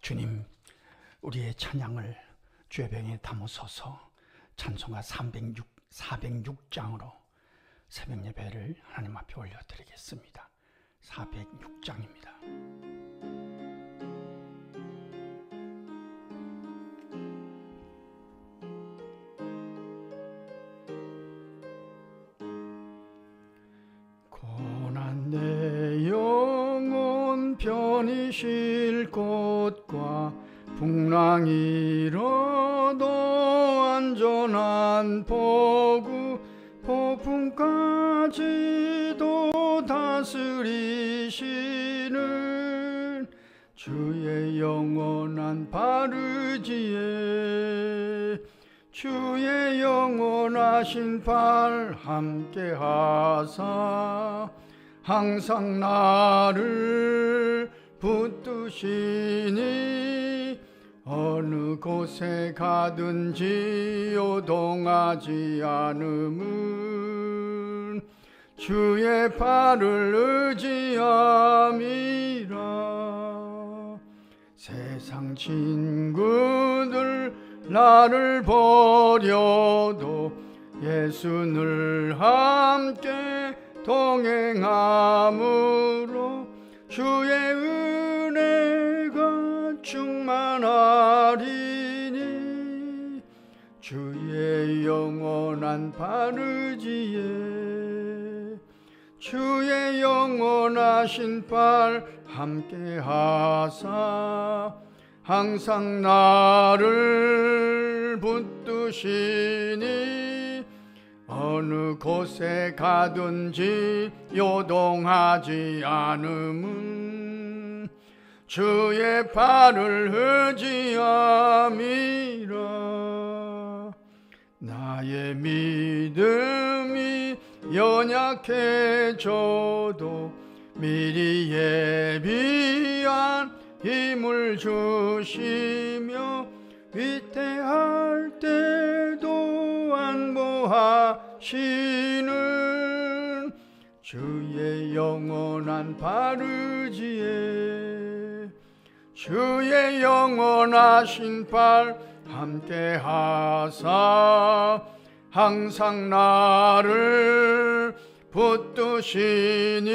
주님, 우리의 찬양을 주의 병에 담으소서. 찬송가 406장으로 새벽 예배를 하나님 앞에 올려드리겠습니다. 406장입니다. 고난 내 영혼 편히 쉴 곳과 풍랑 일어도 안전한 포구, 폭풍까지도 다스리시는 주의 영원한 바르지에 주의 영원하신 팔 함께하사 항상 나를 붙드시니 어느 곳에 가든지 요동하지 않음은 주의 팔을 의지함이라. 세상 친구들 나를 버려도 예수 늘 함께 동행함으로 주의 은혜가 충만하리니 주의 영원한 바르지에 주의 영원하신 팔 함께하사 항상 나를 붙드시니 어느 곳에 가든지 요동하지 않음은 주의 팔을 의지함이라. 나의 믿음이 연약해져도 미리 예비한 힘을 주시며 위태할 때도 안보하시는 주의 영원한 바르지에 주의 영원하신 팔 함께하사 항상 나를 붙드시니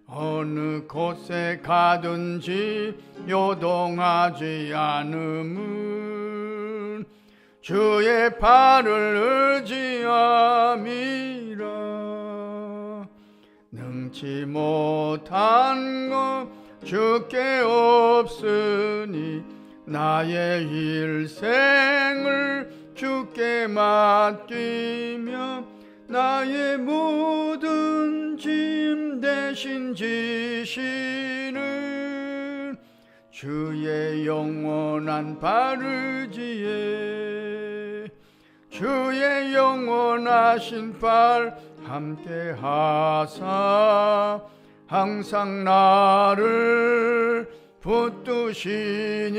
어느 곳에 가든지 요동하지 않음은 주의 팔을 의지함이라. 능치 못한 것 주께 없으니 나의 일생을 주께 맡기며 나의 모든 짐 대신 지시는 주의 영원한 바르지에 주의 영원하신 팔 함께하사 항상 나를 붙드시니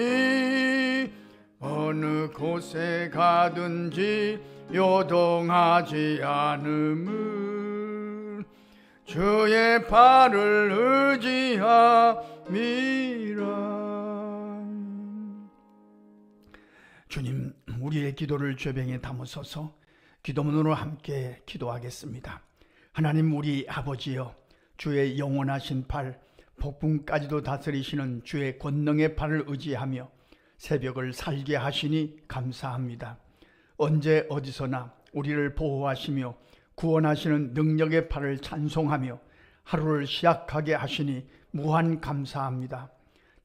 어느 곳에 가든지 요동하지 않음은 주의 팔을 의지함이라. 주님, 우리의 기도를 죄병에 담으소서. 기도문으로 함께 기도하겠습니다. 하나님 우리 아버지여, 주의 영원하신 팔, 폭풍까지도 다스리시는 주의 권능의 팔을 의지하며 새벽을 살게 하시니 감사합니다. 언제 어디서나 우리를 보호하시며 구원하시는 능력의 팔을 찬송하며 하루를 시작하게 하시니 무한 감사합니다.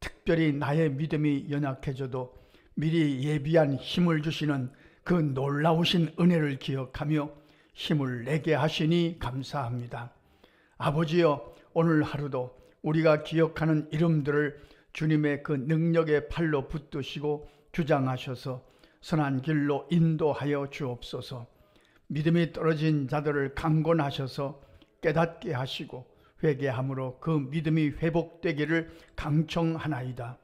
특별히 나의 믿음이 연약해져도 미리 예비한 힘을 주시는 그 놀라우신 은혜를 기억하며 힘을 내게 하시니 감사합니다. 아버지여, 오늘 하루도 우리가 기억하는 이름들을 주님의 그 능력의 팔로 붙드시고 주장하셔서 선한 길로 인도하여 주옵소서. 믿음이 떨어진 자들을 강권하셔서 깨닫게 하시고 회개함으로 그 믿음이 회복되기를 강청하나이다.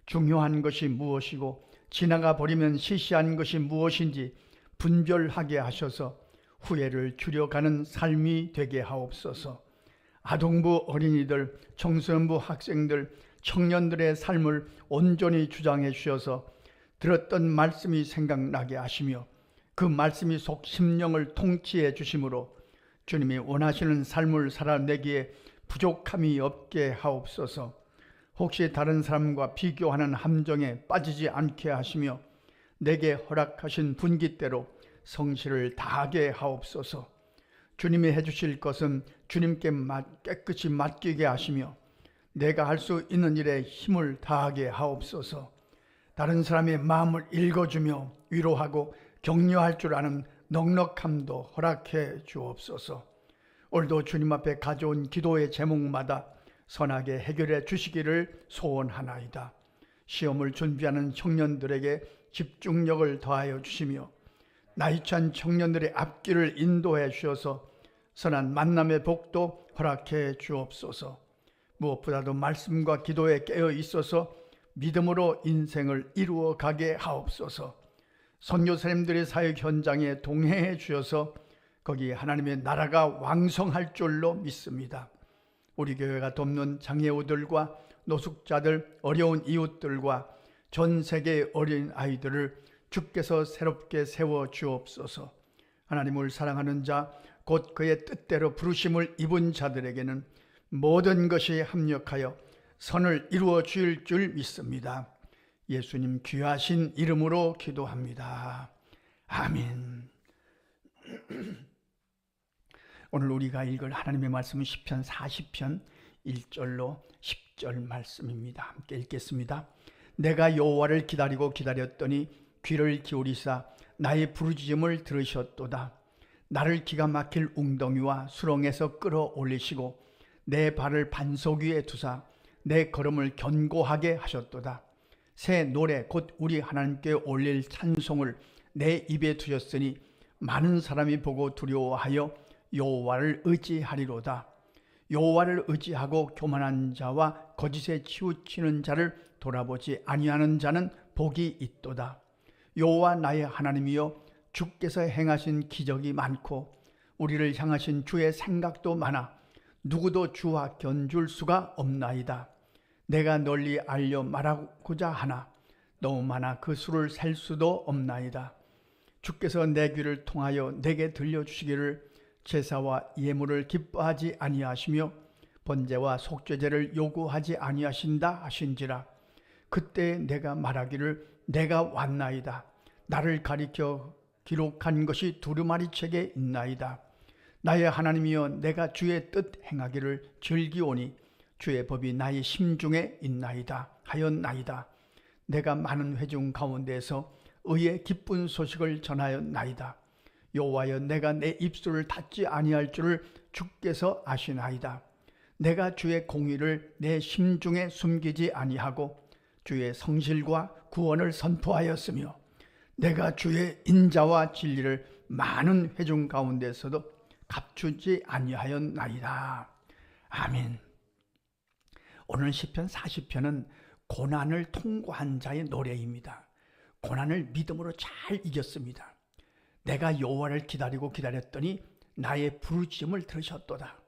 중요한 것이 무엇이고 지나가 버리면 시시한 것이 무엇인지 분별하게 하셔서 후회를 줄여가는 삶이 되게 하옵소서. 아동부 어린이들, 청소년부 학생들, 청년들의 삶을 온전히 주장해 주셔서 들었던 말씀이 생각나게 하시며 그 말씀이 속 심령을 통치해 주심으로 주님이 원하시는 삶을 살아내기에 부족함이 없게 하옵소서. 혹시 다른 사람과 비교하는 함정에 빠지지 않게 하시며 내게 허락하신 분깃대로 성실을 다하게 하옵소서. 주님이 해주실 것은 주님께 깨끗이 맡기게 하시며 내가 할 수 있는 일에 힘을 다하게 하옵소서. 다른 사람의 마음을 읽어주며 위로하고 격려할 줄 아는 넉넉함도 허락해 주옵소서. 오늘도 주님 앞에 가져온 기도의 제목마다 선하게 해결해 주시기를 소원하나이다. 시험을 준비하는 청년들에게 집중력을 더하여 주시며 나이찬 청년들의 앞길을 인도해 주셔서 선한 만남의 복도 허락해 주옵소서. 무엇보다도 말씀과 기도에 깨어 있어서 믿음으로 인생을 이루어 가게 하옵소서. 선교사님들의 사역 현장에 동행해 주셔서 거기 하나님의 나라가 왕성할 줄로 믿습니다. 우리 교회가 돕는 장애우들과 노숙자들, 어려운 이웃들과 전 세계의 어린 아이들을 주께서 새롭게 세워 주옵소서. 하나님을 사랑하는 자, 곧 그의 뜻대로 부르심을 입은 자들에게는 모든 것이 합력하여 선을 이루어 주실 줄 믿습니다. 예수님 귀하신 이름으로 기도합니다. 아멘. 오늘 우리가 읽을 하나님의 말씀은 시편 40편 1절로 10절 말씀입니다. 함께 읽겠습니다. 내가 여호와를 기다리고 기다렸더니 귀를 기울이사 나의 부르짖음을 들으셨도다. 나를 기가 막힐 웅덩이와 수렁에서 끌어올리시고 내 발을 반석 위에 두사 내 걸음을 견고하게 하셨도다. 새 노래 곧 우리 하나님께 올릴 찬송을 내 입에 두셨으니 많은 사람이 보고 두려워하여 여호와를 의지하리로다. 여호와를 의지하고 교만한 자와 거짓에 치우치는 자를 돌아보지 아니하는 자는 복이 있도다. 여호와 나의 하나님이여, 주께서 행하신 기적이 많고 우리를 향하신 주의 생각도 많아 누구도 주와 견줄 수가 없나이다. 내가 널리 알려 말하고자 하나 너무 많아 그 수를 셀 수도 없나이다. 주께서 내 귀를 통하여 내게 들려주시기를 제사와 예물을 기뻐하지 아니하시며 번제와 속죄제를 요구하지 아니하신다 하신지라. 그때 내가 말하기를 내가 왔나이다. 나를 가리켜 기록한 것이 두루마리 책에 있나이다. 나의 하나님이여, 내가 주의 뜻 행하기를 즐기오니 주의 법이 나의 심중에 있나이다 하였나이다. 내가 많은 회중 가운데서 의의 기쁜 소식을 전하였나이다. 여호와여, 내가 내 입술을 닫지 아니할 줄을 주께서 아시나이다. 내가 주의 공의를 내 심중에 숨기지 아니하고 주의 성실과 구원을 선포하였으며 내가 주의 인자와 진리를 많은 회중 가운데서도 감추지 아니하였나이다. 아멘. 오늘 시편 40편은 고난을 통과한 자의 노래입니다. 고난을 믿음으로 잘 이겼습니다. 내가 여호와를 기다리고 기다렸더니 나의 부르짖음을 들으셨도다.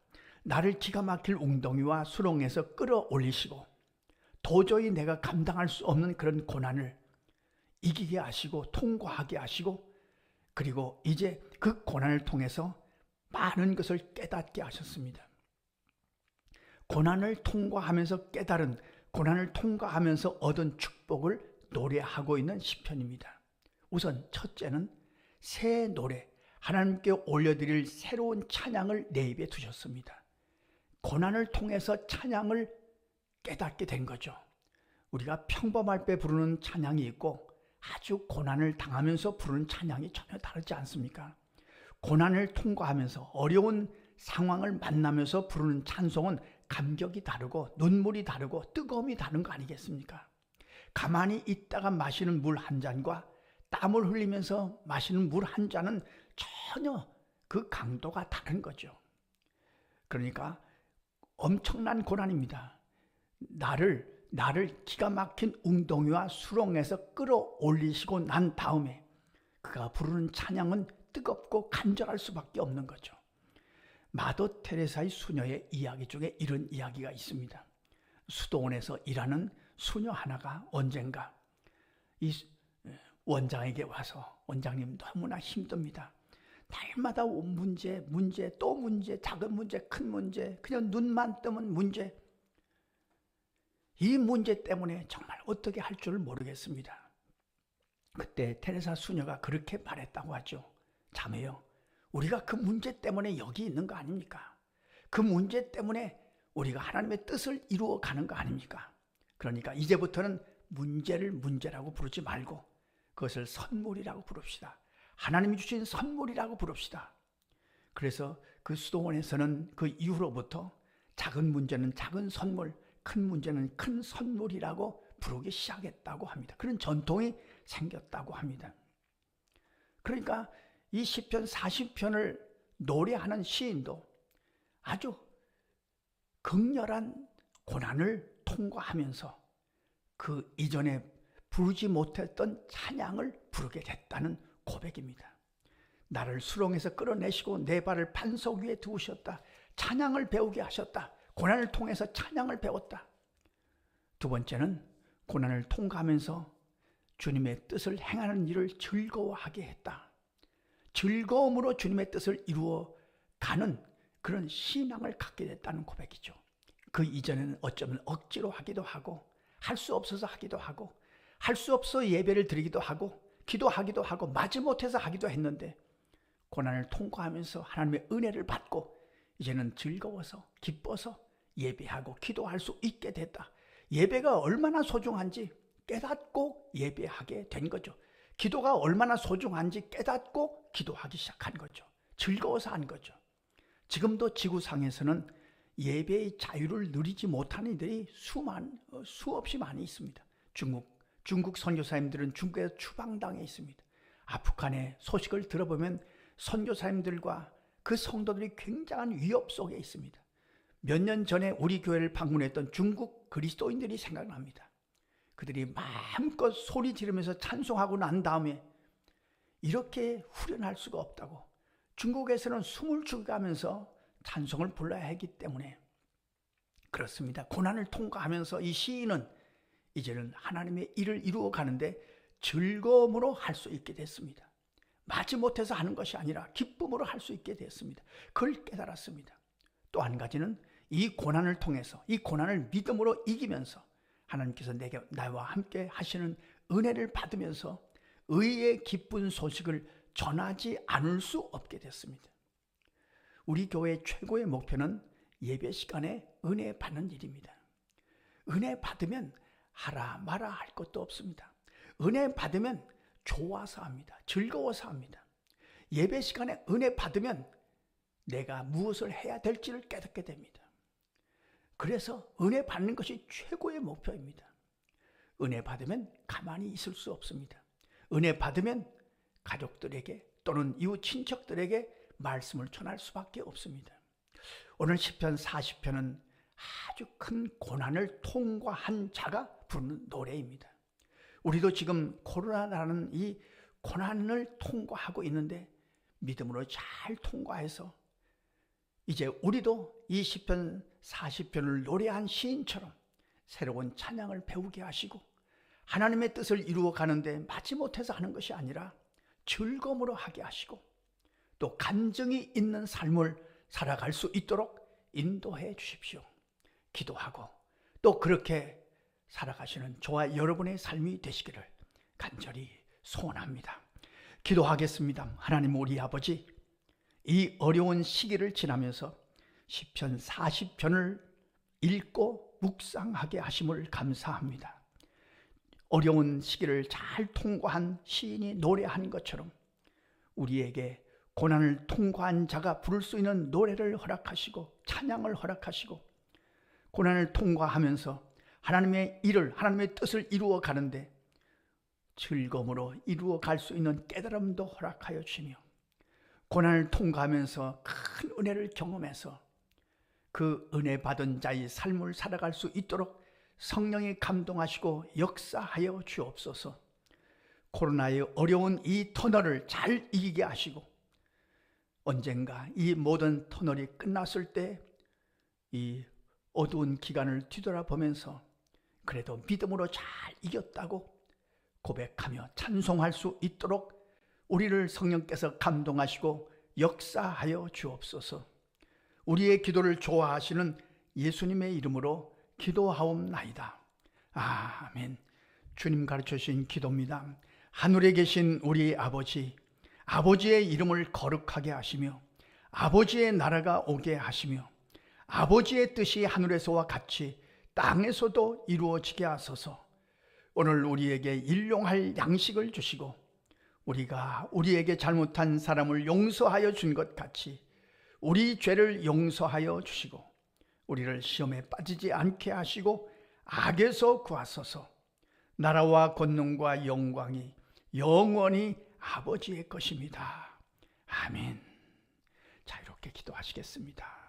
나를 기가 막힐 웅덩이와 수렁에서 끌어올리시고 도저히 내가 감당할 수 없는 그런 고난을 이기게 하시고 통과하게 하시고, 그리고 이제 그 고난을 통해서 많은 것을 깨닫게 하셨습니다. 고난을 통과하면서 깨달은, 고난을 통과하면서 얻은 축복을 노래하고 있는 시편입니다. 우선 첫째는 새 노래, 하나님께 올려드릴 새로운 찬양을 내 입에 두셨습니다. 고난을 통해서 찬양을 깨닫게 된 거죠. 우리가 평범할 때 부르는 찬양이 있고 아주 고난을 당하면서 부르는 찬양이 전혀 다르지 않습니까? 고난을 통과하면서 어려운 상황을 만나면서 부르는 찬송은 감격이 다르고 눈물이 다르고 뜨거움이 다른 거 아니겠습니까? 가만히 있다가 마시는 물 한 잔과 땀을 흘리면서 마시는 물 한 잔은 전혀 그 강도가 다른 거죠. 그러니까 엄청난 고난입니다. 나를 기가 막힌 웅덩이와 수렁에서 끌어올리시고 난 다음에 그가 부르는 찬양은 뜨겁고 간절할 수밖에 없는 거죠. 마더 테레사의 수녀의 이야기 중에 이런 이야기가 있습니다. 수도원에서 일하는 수녀 하나가 언젠가 이 원장에게 와서, 원장님 너무나 힘듭니다. 날마다 문제, 또 문제, 작은 문제, 큰 문제, 그냥 눈만 뜨면 문제. 이 문제 때문에 정말 어떻게 할 줄 모르겠습니다. 그때 테레사 수녀가 그렇게 말했다고 하죠. 자매요, 우리가 그 문제 때문에 여기 있는 거 아닙니까? 그 문제 때문에 우리가 하나님의 뜻을 이루어 가는 거 아닙니까? 그러니까 이제부터는 문제를 문제라고 부르지 말고 그것을 선물이라고 부릅시다. 하나님이 주신 선물이라고 부릅시다. 그래서 그 수도원에서는 그 이후로부터 작은 문제는 작은 선물, 큰 문제는 큰 선물이라고 부르기 시작했다고 합니다. 그런 전통이 생겼다고 합니다. 그러니까 이 시편 40편을 노래하는 시인도 아주 극렬한 고난을 통과하면서 그 이전에 부르지 못했던 찬양을 부르게 됐다는 고백입니다. 나를 수렁에서 끌어내시고 내 발을 반석 위에 두으셨다. 찬양을 배우게 하셨다. 고난을 통해서 찬양을 배웠다. 두 번째는 고난을 통과하면서 주님의 뜻을 행하는 일을 즐거워하게 했다. 즐거움으로 주님의 뜻을 이루어 가는 그런 신앙을 갖게 됐다는 고백이죠. 그 이전에는 어쩌면 억지로 하기도 하고, 할 수 없어서 하기도 하고, 할 수 없어 예배를 드리기도 하고, 기도하기도 하고, 마지못해서 하기도 했는데 고난을 통과하면서 하나님의 은혜를 받고 이제는 즐거워서 기뻐서 예배하고 기도할 수 있게 됐다. 예배가 얼마나 소중한지 깨닫고 예배하게 된 거죠. 기도가 얼마나 소중한지 깨닫고 기도하기 시작한 거죠. 즐거워서 한 거죠. 지금도 지구상에서는 예배의 자유를 누리지 못하는 이들이 수없이 많이 있습니다. 중국 선교사님들은 중국에서 추방당해 있습니다. 아프간의 소식을 들어보면 선교사님들과 그 성도들이 굉장한 위협 속에 있습니다. 몇 년 전에 우리 교회를 방문했던 중국 그리스도인들이 생각납니다. 그들이 마음껏 소리 지르면서 찬송하고 난 다음에 이렇게 후련할 수가 없다고, 중국에서는 숨을 죽여가면서 찬송을 불러야 하기 때문에 그렇습니다. 고난을 통과하면서 이 시인은 이제는 하나님의 일을 이루어 가는데 즐거움으로 할 수 있게 됐습니다. 마지못해서 하는 것이 아니라 기쁨으로 할 수 있게 됐습니다. 그걸 깨달았습니다. 또 한 가지는 이 고난을 통해서, 이 고난을 믿음으로 이기면서 하나님께서 나와 함께 하시는 은혜를 받으면서 의의 기쁜 소식을 전하지 않을 수 없게 됐습니다. 우리 교회의 최고의 목표는 예배 시간에 은혜 받는 일입니다. 은혜 받으면 하라 마라 할 것도 없습니다. 은혜 받으면 좋아서 합니다. 즐거워서 합니다. 예배 시간에 은혜 받으면 내가 무엇을 해야 될지를 깨닫게 됩니다. 그래서 은혜 받는 것이 최고의 목표입니다. 은혜 받으면 가만히 있을 수 없습니다. 은혜 받으면 가족들에게 또는 이웃 친척들에게 말씀을 전할 수밖에 없습니다. 오늘 시편 40편은 아주 큰 고난을 통과한 자가 부르는 노래입니다. 우리도 지금 코로나라는 이 고난을 통과하고 있는데 믿음으로 잘 통과해서 이제 우리도 이 시편 40편을 노래한 시인처럼 새로운 찬양을 배우게 하시고 하나님의 뜻을 이루어 가는데 마지못해서 하는 것이 아니라 즐거움으로 하게 하시고 또 간증이 있는 삶을 살아갈 수 있도록 인도해 주십시오. 기도하고 또 그렇게 살아가시는 저와 여러분의 삶이 되시기를 간절히 소원합니다. 기도하겠습니다. 하나님 우리 아버지, 이 어려운 시기를 지나면서 시편 40편을 읽고 묵상하게 하심을 감사합니다. 어려운 시기를 잘 통과한 시인이 노래한 것처럼 우리에게 고난을 통과한 자가 부를 수 있는 노래를 허락하시고 찬양을 허락하시고 고난을 통과하면서 하나님의 일을, 하나님의 뜻을 이루어 가는데 즐거움으로 이루어 갈 수 있는 깨달음도 허락하여 주시며 고난을 통과하면서 큰 은혜를 경험해서 그 은혜 받은 자의 삶을 살아갈 수 있도록 성령이 감동하시고 역사하여 주옵소서. 코로나의 어려운 이 터널을 잘 이기게 하시고 언젠가 이 모든 터널이 끝났을 때 이 어두운 기간을 뒤돌아보면서 그래도 믿음으로 잘 이겼다고 고백하며 찬송할 수 있도록 우리를 성령께서 감동하시고 역사하여 주옵소서. 우리의 기도를 좋아하시는 예수님의 이름으로 기도하옵나이다. 아멘. 주님 가르쳐 주신 기도입니다. 하늘에 계신 우리 아버지, 아버지의 이름을 거룩하게 하시며 아버지의 나라가 오게 하시며 아버지의 뜻이 하늘에서와 같이 땅에서도 이루어지게 하소서. 오늘 우리에게 일용할 양식을 주시고 우리가 우리에게 잘못한 사람을 용서하여 준 것 같이 우리 죄를 용서하여 주시고 우리를 시험에 빠지지 않게 하시고 악에서 구하소서. 나라와 권능과 영광이 영원히 아버지의 것입니다. 아멘. 자, 이렇게 기도하시겠습니다.